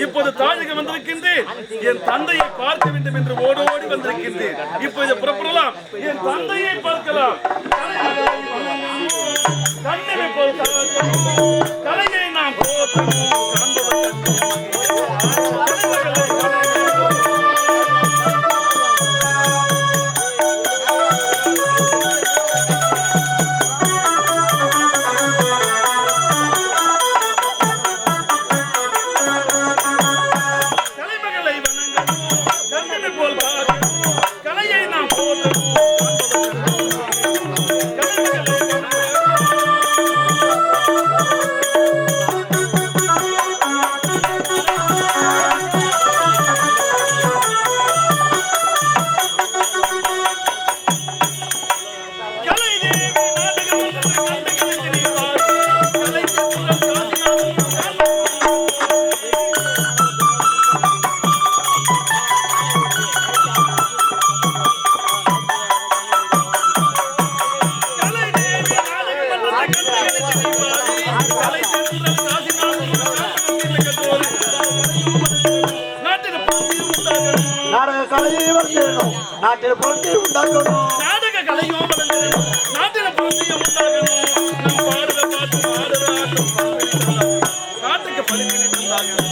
இப்போது தாயகம் வந்திருக்கின்றேன். என் தந்தையை பார்க்க வேண்டும் என்று ஓடோடி வந்திருக்கின்றேன். இப்போது புறப்படலாம். என் தந்தையை பார்க்கலாம். கலையை நாம் நாட்டில் புரட்சி உண்டாக்கணும். நாடக கலையும் நாட்டில் புரட்சியும் உண்டாகணும். நம் பாடுற பாட்டு நாட்டுக்கு பரிசீலனை உண்டாகணும்.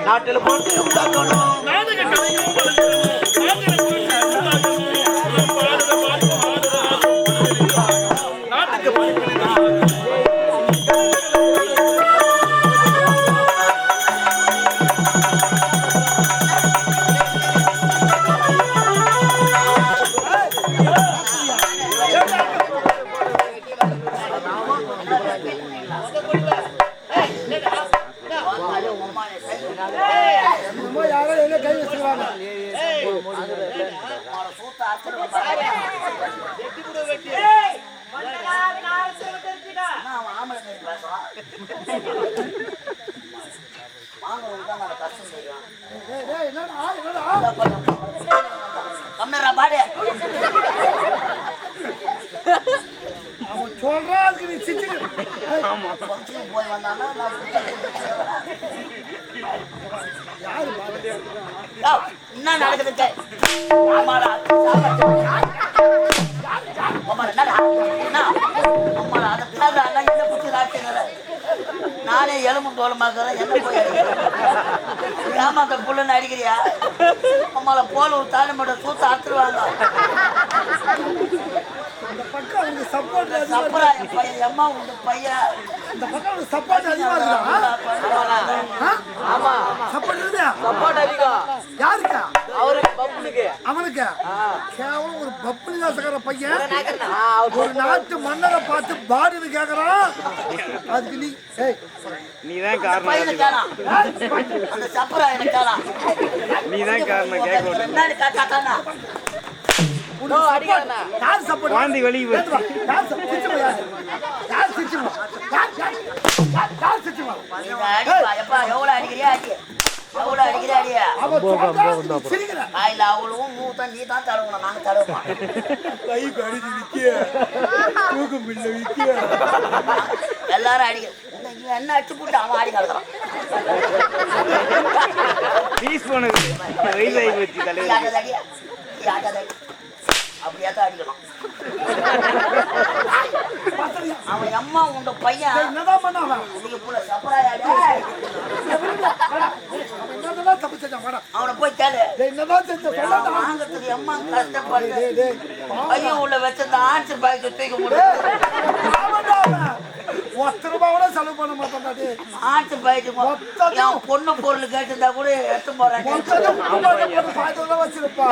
நாட்டில் போட்டு உண்டாக்கணும். நாடக கலையும் நாட்டுக்கு கம்னரா பாடு. அவன் சொல்றா அதுக்கு நீ சிச்சு. ஆமா போய் வந்தானா யாரு பாடு? என்ன நடக்குது? ஆமாடா நானே எலும்பு தோலமாக்குறேன். என்ன போய் ஏமாத்த புள்ளுன்னு அடிக்கிறியா? அம்மால போல ஒரு தாலி மட்டும் சூத்த அத்துருவாங்க. இந்த பக்கம் அவனுக்கு சப்போர்ட் சப்பரா என் பையன் எம்மா உங்க பையன் இந்த பக்கம் அவனுக்கு சப்போர்ட் அதிகமா இருக்கா? ஆமா சப்போர்ட் இருக்குதா? சப்போர்ட் அதிகம். யாருக்கா? அவருக்கு பப்புனுக்கு. அவனுக்கு கேவலம் ஒரு பப்புனி தாசக்கார பையன் ஒரு நாட்டு மன்னரை பார்த்து பாடுன்னு கேக்குறான். அதுக்கு நீ நீதான் காரணம். அந்த சப்பரா எனக்கு நீதான் காரணம். கேட்க என்னன்னு காட்டானா யார் சப்போர்ட்? வாந்தி வெளியே போய் யார் சிச்சுமா? யார் சிச்சுமா? யார் சிச்சுமா? எப்பா எவ்வளவு அடிக்கிறியா? அடி எவ்வளவு அடிக்கிறியா? அடியா இல்ல அவளும் மூத்தான் நீ தான் தடவணும். நாங்க தடவோம். கை கடிச்சு விக்க தூக்கம் பிள்ளை விக்க எல்லாரும் அடிக்க என்ன அடிச்சு போட்டு அவன் ஆடி கலக்குறான். பீஸ் போனது வயசாகி போச்சு தலைவர். அப்படியாத்தான் அடிக்கணும். அவன் அம்மா உண்ட பையன் என்னதான் பண்ணான்? அவனை போய் கேளு. என்னதான் செஞ்ச வாங்கறதுக்கு அம்மா கஷ்டப்பட்டு பையன் உள்ள வச்ச ஆன்சர் பாய்க்கு தூக்க முடியும். 10 ரூபாய் செலவு பண்ண மாட்டாங்க. ஆன்சர் பாய்க்கு என் பொண்ணு பொருள் கேட்டிருந்தா கூட எடுத்து போறேன்.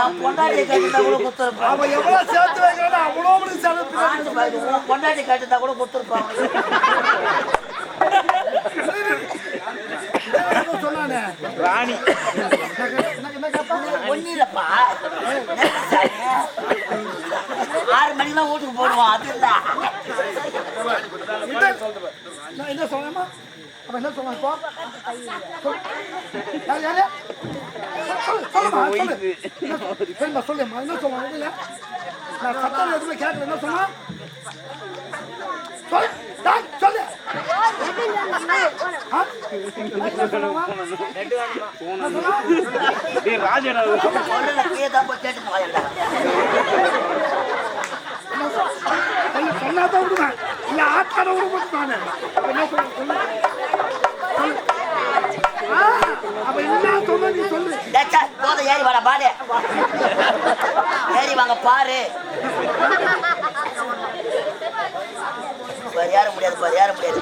என் பொண்டாட்டி கேட்டிருந்தா கூட கொடுத்துருப்பான். அவன் எவ்வளவு சேர்த்து வைக்கிறான் அவ்வளோ செலவு. ஆன்சர் பாய்க்கு பொண்டாட்டி கேட்டிருந்தா கூட கொடுத்துருப்பான். சொன்னானே ராணி ஒன்னிலப்பா 6 மணிக்கெல்லாம் வீட்டுக்கு போடுவான். அது இல்ல நான் என்ன சொன்னேமா? அவன் என்ன சொன்னான்? இப்போ சொல்லுமா என்ன சொன்னான்? இல்ல நான் சத்தம் எதுவுமே கேட்கல. என்ன சொன்னான்? சொல்லு. ராஜனா சொன்னாதான் விடுவேன். இல்ல ஆட்டாட விட மாட்டானே. என்ன சொல்ல? அப்ப என்ன சொன்ன நீ சொல்லு. ஏறி வாடா பாடு. ஏறி வாங்க பாரு. ஏற முடியாது பாரு. ஏற முடியாது.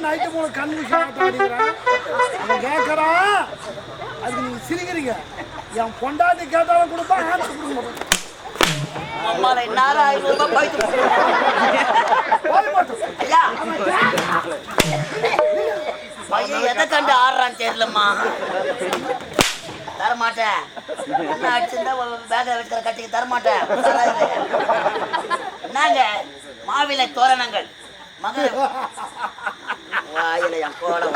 நைட்டு போன கன்ஃபியூஷன் அடிக்கிறான். அவன் கேட்கறான். அதுக்கு நீங்க சிரிக்கிறீங்க. என் பொண்டாட்டி கேட்டாலும் கொடுப்பான். ஆன்சர் கொடுக்க மாட்டேன். அம்மால இன்னார 500 ரூபாய் போயிட்டு பையன் எதை கண்டு ஆடுறான்னு தெரியலம்மா. தரமாட்டேன். என்ன அடிச்சிருந்தா பேக்கை வச்சுக்கிற கட்டிக்கு தரமாட்டேன். என்னங்க மாவிலை தோரணங்கள் மகள் வாயில என் கோலம்.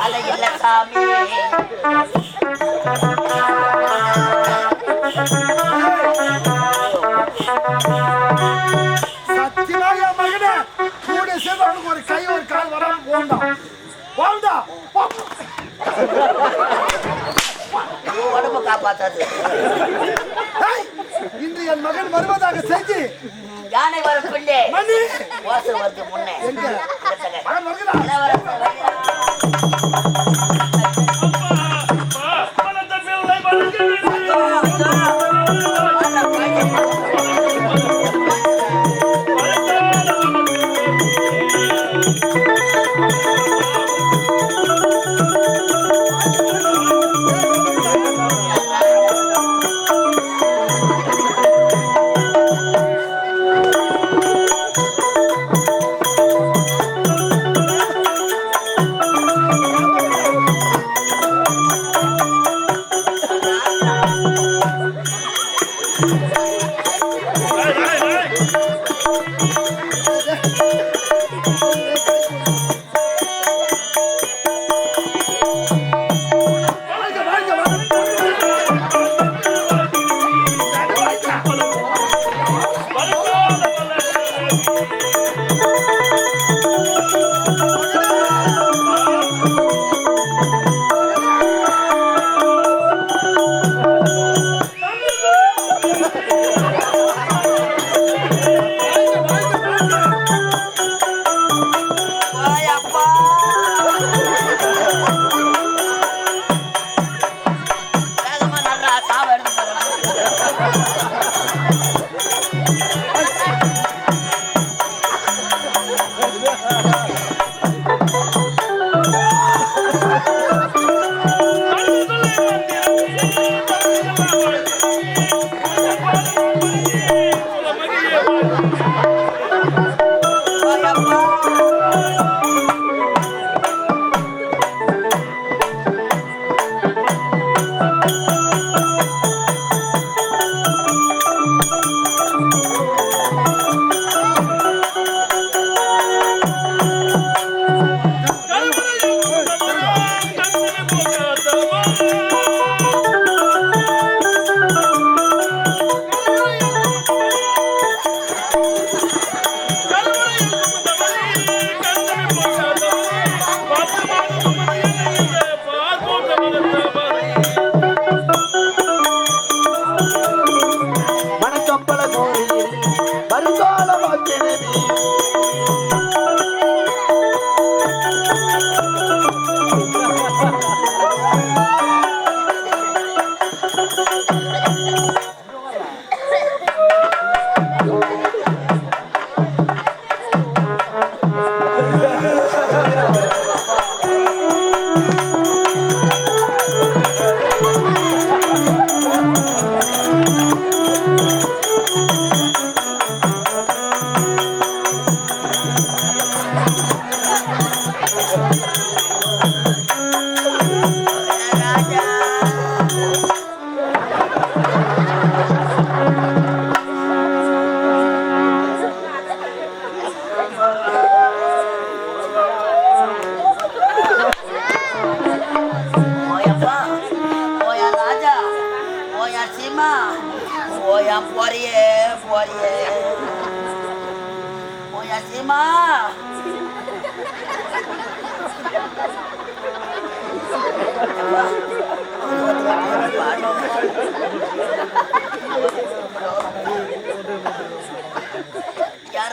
அலையில்ல சாமி சத்தியமா என் மகனே கூட சேர்ந்து அவனுக்கு ஒரு கை ஒரு கால் வராம போண்டா உடம்பு காப்பாத்தாது. இன்று என் மகன் வருவதாக செஞ்சு யானை வர பிள்ளை மணி வாசல் வருது முன்னே எங்க மகன் வருகிறா? பணத்தை பிள்ளை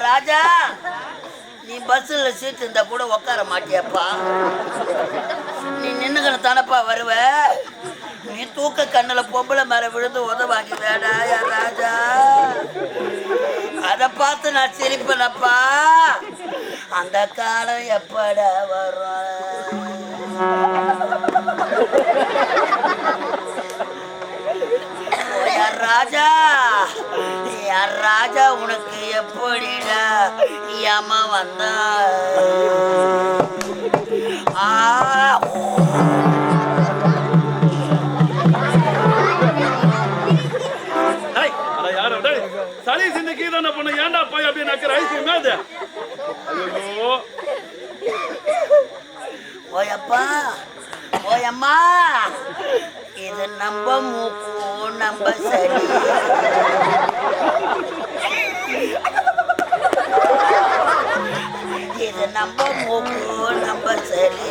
ராஜா, நீ பஸ்ல சீட் இருந்தா கூட உட்கார மாட்டியப்பா. நீ நின்னுக்கணும் தானப்பா வருவ. நீ தூக்க கண்ணுல பொம்பளை மேல விழுந்து உதவாங்கி வேடா யார் ராஜா. அத பார்த்து நான் சிரிப்பனப்பா. அந்த காலம் எப்படா வரும்? ராஜா, யார் ராஜா உனக்கு எப்படிடா ஏமா வந்தா? சளி சிந்தைக்கு தானே பண்ண ஏன்டா போய் அப்படி நக்கிற ஐசியமே அது. ஐயோ ஓயப்பா ஓயம்மா, இது நம்ம மூக்கு நம்ம சரி. இது நம்ம மூக்கு நம்ம சரி.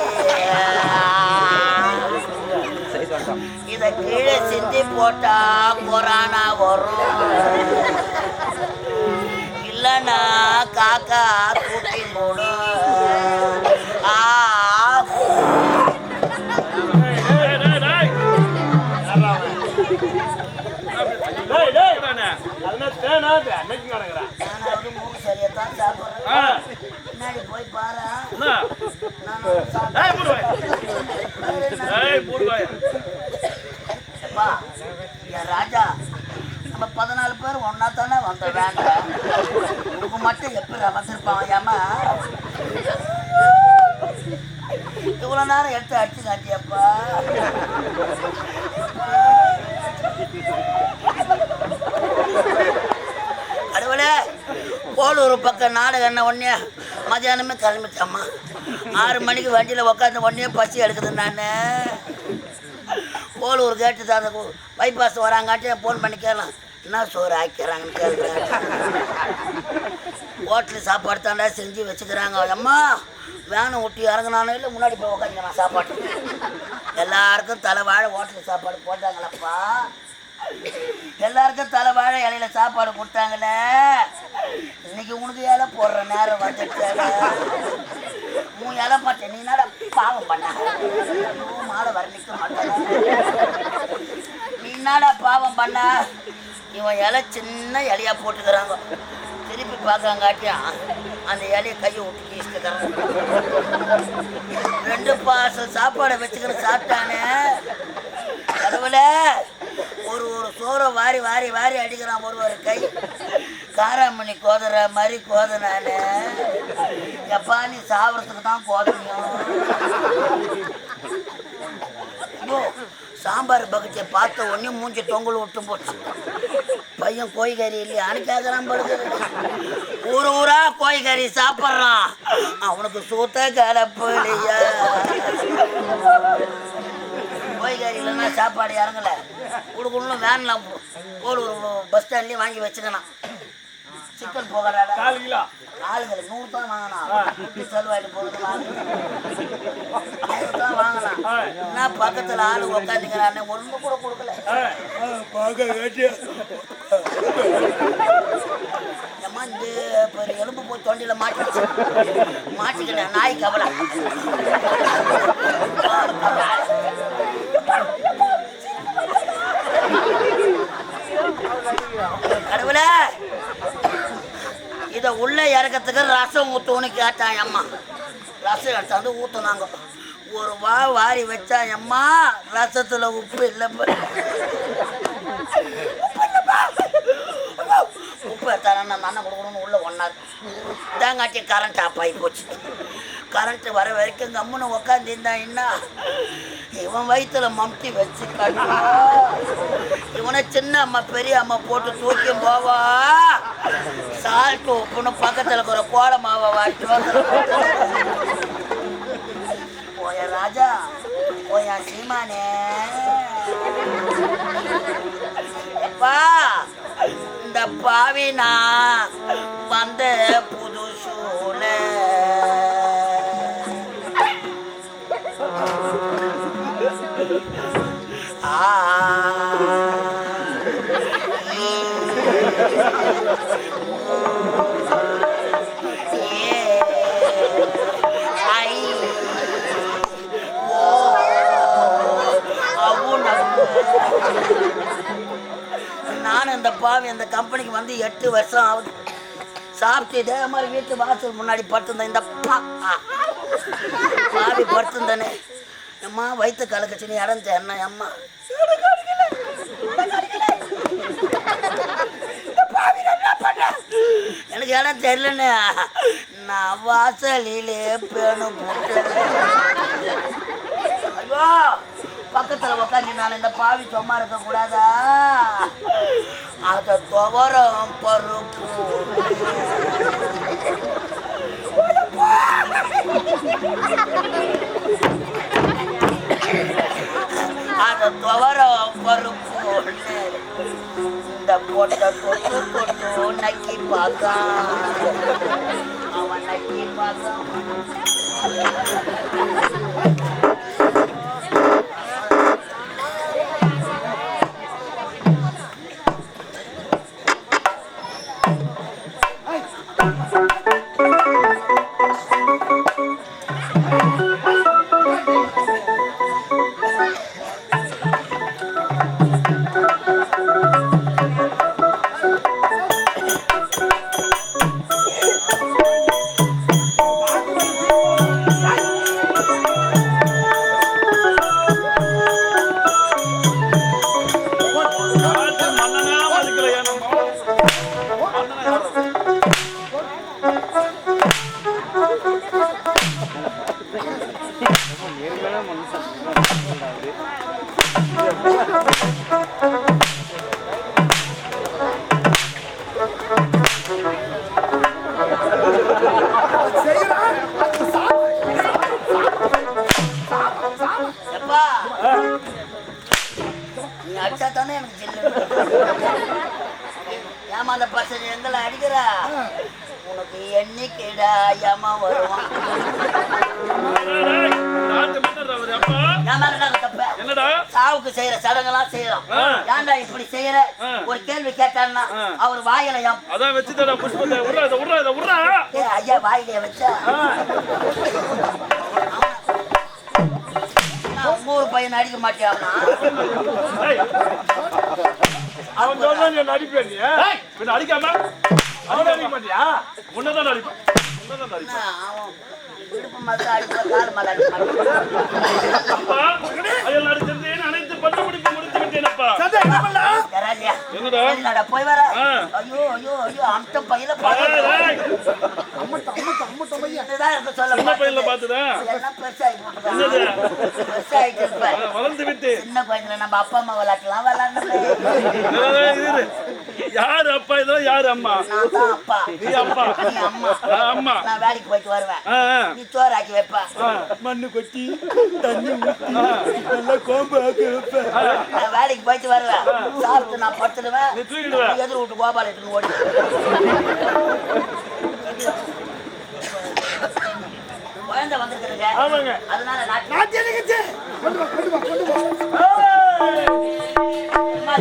இத கீழே சிந்தி போட்டா கொரோனா வரும். இல்லைன்னா காக்கா தூக்கி போடும். பின்னாடி போய் பாரு. ராஜா, நம்ம 14 பேர் ஒன்னா தானே வந்த வேண்டாம். உனக்கு மட்டும் எப்படி வந்திருப்பான்? ஏமா இவ்வளவு நேரம் எடுத்து அடிச்சு காட்டியப்பா. கடவுளே, போலூர் பக்கம் நாடகம் என்ன ஒன்னே மதியானமே கிளம்பிட்டம்மா. 6 மணிக்கு வண்டியில் உட்காந்து ஒன்னே பசி எடுக்குது. நான் போலூர் கேட்டு தான் பைபாஸ் வராங்காட்டி ஃபோன் பண்ணி கேட்கலாம், என்ன சோறு ஆக்கிறாங்கன்னு கேட்குறேன். ஹோட்டலு சாப்பாடு தாண்டா செஞ்சு வச்சுக்கிறாங்க. அம்மா வேணும் விட்டு இறங்கினானோ இல்லை முன்னாடி போய் உட்காந்துக்கலாம் சாப்பாடு. எல்லாருக்கும் தலைவாழை ஹோட்டலு சாப்பாடு போட்டாங்களப்பா. எல்லாருக்கும் தலைவாழை இலையில சாப்பாடு கொடுத்தாங்களே. இன்னைக்கு உனக்கு இலை போடுற நேரம் வந்துட்டு உன் இலை மாட்டேன். நீ என்னடா பாவம் பண்ண? மாலை வர நிற்க மாட்டேன். நீ என்னடா பாவம் பண்ண? இவன் இலை சின்ன இலையா போட்டுக்கிறாங்க. திருப்பி பார்க்காங்காட்டியும் அந்த இலையை கையை விட்டு கீழ்த்துக்கிறான். 2 பார்சல் சாப்பாடை வச்சுக்கிற சாப்பிட்டானே. கடவுளே, ஒரு சோறை வாரி வாரி வாரி அடிக்கிறான். ஒரு கை காராமணி கோதுற மாதிரி கோதனானு. எப்பா நீ சாப்பிட்றதுக்கு தான் கோதனையும். சாம்பார் பக்கத்தை பார்த்த உடனே மூஞ்சி தொங்கல் விட்டு போச்சு. பையன் கோழிக்கறி இல்லையான்னு கேட்குறான். படுது ஊரா கோழிக்கறி சாப்பிட்றான். அவனுக்கு சூத்த கலப்பு இல்லையா? கோழிக்கறி இல்லைன்னா சாப்பாடு இறங்கலை. கொடுக்கணும் வேன்லாம் ஒரு பஸ் ஸ்டாண்ட்லேயே வாங்கி வச்சுக்கணும். சிக்கன் போகிறாடா 4 கிலோ ஆளுங்களை 100 தான் வாங்கலாம். குட்டி செலவாயிட்டு போகிறது 100 தான் வாங்கலாம். என்ன பக்கத்தில் ஆளு உட்காந்துக்கிறானே ஒன்று கூட கொடுக்கல. ஏம்மா இந்த ஒரு எலும்பு போய் தொண்டியில் மாட்டிக்கிட்டேன். நாய் கவலை. கடவுளே, இதை உள்ள இறக்கத்துக்கு ரசம் ஊற்றுன்னு கேட்டான் அம்மா. ரசம் எடுத்தாந்து ஊற்றுனாங்க. ஒரு வாரி வச்சா அம்மா ரசத்தில் உப்பு இல்லை. உப்பு எடுத்தாரன் அந்த அண்ணன் கொடுக்கணும்னு உள்ள ஒன்னாரு தாங்காட்டி கரண்ட் ஆஃப் ஆகி போச்சு. கரண்ட்டு வர வரைக்கும் கம்முன்னு உக்காந்துருந்தான். என்ன இவன் வயிற்றுல மம்டி வச்சு கட்டா இவனை சின்ன அம்மா பெரிய அம்மா போட்டு தூக்கி போவா. சால்ட்டு உப்புன்னு பக்கத்தில் இருக்கிற கோல மாவை வாட்டி போய ராஜா போயா சீமானே. அப்பா இந்த பாவினா வந்த புது சூழ நான் இந்த பாவி அந்த கம்பெனிக்கு வந்து 8 வருஷம் ஆகுது. சாப்பிட்டு இதே மாதிரி வீட்டு வாசல் முன்னாடி படுத்திருந்தேன். இந்த பாவி படுத்திருந்தானே அம்மா வயிற்று கலக்கச்சுன்னு இடஞ்ச என்ன அம்மா எனக்கு இடம் தெரியலன்னு நான் வாசலிலே பேணு போட்டு ஐயோ பக்கத்தில் உட்காந்து நான் இந்த பாவி சும்மா இருக்கக்கூடாதா? அதை துவரம் பருப்பு அதை துவரம் பருப்பு இந்த பொட்டை தொட்டு தொட்டு நக்கி பார்க்க அவன் நக்கி பார்க்க தானே மனுஷன் செய்யறான் எப்பா நீ அடிச்சா தானே எனக்கு ஜில்லு ஏமா அந்த பசங்க எங்களை அடிக்கிறா உனக்கு எண்ணிக்கைடா ஏமா வருவான் நாட்டு மன்னர் அவரு அப்பா ஏன் மேல நாங்க தப்ப என்னடா சாவுக்கு செய்யற சடங்கெல்லாம் செய்யறோம் ஏன்டா இப்படி செய்யற ஒரு கேள்வி கேட்டான்னா அவர் வாயில அதான் வச்சுதடா புஷ்பத்தை விட்றா ஏய் ஐயா வாயிலே வச்சா ஊர் பையன் அடிக்க மாட்டியாமா அவன் சொல்றா நீ நடிப்பேன் நீ பின்ன அடிக்காம அவன் அடிக்க மாட்டியா உன்னதான் அடிப்பேன் அவன் விடுப்பு மாதிரி அடிப்பா கால் மேல அடிக்க மாட்டான் அப்பா அயல் அடிச்சிருந்தேன் அனைத்து பட்டு முடிப்பு முடித்து விட்டேனப்பா சந்தை என்ன பண்ணா தராலியா என்னடா என்னடா போய் வர ஐயோ ஐயோ ஐயோ அந்த பையில அம்மட்டம் ஐயா இதுதான் இருக்க சொல்ல சின்ன பையன்ல பாத்துதா எல்லாம் பெருசாகி போட்டுதான் பெருசாகிட்டு இருப்பேன் வளர்ந்து விட்டு சின்ன பையன்ல நம்ம அப்பா அம்மா விளையாட்டுலாம் விளையாண்டு இரு. யாரு அப்பா இதோ யாரு அம்மா நான் தான் அப்பா நீ அப்பா நீ அம்மா நான் அம்மா நான் வேலைக்கு போயிட்டு வருவேன் ஆ, ஆ. நீ சோறாக்கி வைப்பா மண்ணு கொட்டி தண்ணி ஊத்தி நல்லா கோம்பு ஆக்கி வைப்பேன் நான் வேலைக்கு போயிட்டு வருவேன் சாப்பிட்டு நான் படுத்துடுவேன் நீ தூக்கிடுவ எதிர் வீட்டு கோபால் எடுத்துன்னு ஓடி குழந்தை வந்துருக்குதுங்க ஆமாங்க அதனால நாட்டு நாட்டிய நிகழ்ச்சி கொண்டு வா அம்மா,